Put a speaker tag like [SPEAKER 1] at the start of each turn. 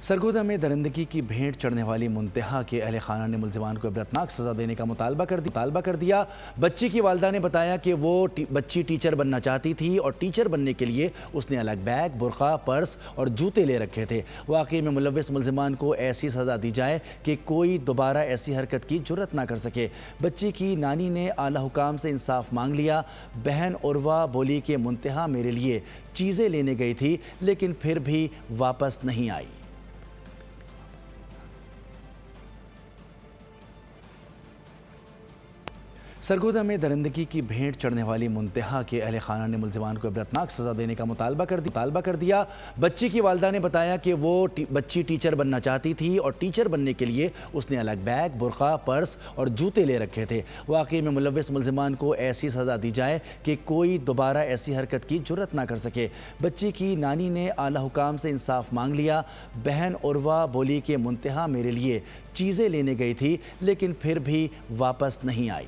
[SPEAKER 1] سرگودا میں درندگی کی بھینٹ چڑھنے والی منتہا کے اہل خانہ نے ملزمان کو عبرتناک سزا دینے کا مطالبہ کر دیا۔ بچی کی والدہ نے بتایا کہ وہ بچی ٹیچر بننا چاہتی تھی اور ٹیچر بننے کے لیے اس نے الگ بیگ، برقع، پرس اور جوتے لے رکھے تھے۔ واقعے میں ملوث ملزمان کو ایسی سزا دی جائے کہ کوئی دوبارہ ایسی حرکت کی جرات نہ کر سکے۔ بچی کی نانی نے اعلیٰ حکام سے انصاف مانگ لیا۔ بہن عروہ بولی کہ منتہا میرے لیے چیزیں لینے گئی تھی لیکن پھر بھی واپس نہیں آئی۔ سرگودا میں درندگی کی بھینٹ چڑھنے والی منتہا کے اہل خانہ نے ملزمان کو عبرتناک سزا دینے کا مطالبہ کر دیا۔ بچی کی والدہ نے بتایا کہ وہ بچی ٹیچر بننا چاہتی تھی اور ٹیچر بننے کے لیے اس نے الگ بیگ، برقع، پرس اور جوتے لے رکھے تھے۔ واقعے میں ملوث ملزمان کو ایسی سزا دی جائے کہ کوئی دوبارہ ایسی حرکت کی جرات نہ کر سکے۔ بچی کی نانی نے اعلیٰ حکام سے انصاف مانگ لیا۔ بہن عروہ بولی کہ منتہا میرے لیے چیزیں لینے گئی تھی لیکن پھر بھی واپس نہیں آئی۔